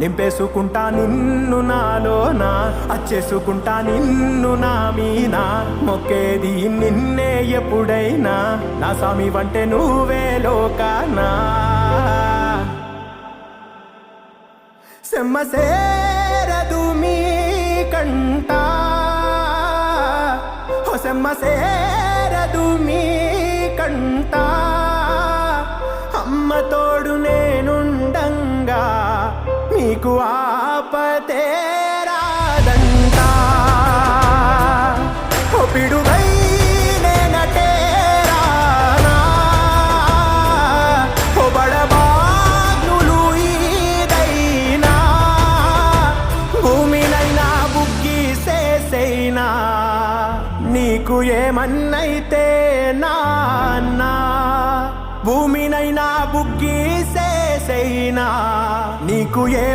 నింపేసుకుంటా నిన్ను నాలోనా, అచ్చేసుకుంటా నిన్ను నా మీనా, మొక్కేది నిన్నే ఎప్పుడైనా, నా స్వామి వంటే నువ్వే లోకానా. సెమ్మసేరదు మీ కంట, సెమ్మసేరదు మీ కంట, అమ్మ తోడు నేనుండంగా మీకు ఆపతే రాదంట. ఓ పిడుగై నేనటే రానా, ఓ బడబాగ్నులు ఈదైనా, భూమినైనా బుగ్గిసేసైనా, నీకు ఏమన్నైతే నాన్న, భూమినైనా బుగ్గిసేసైనా, నీకు ఏ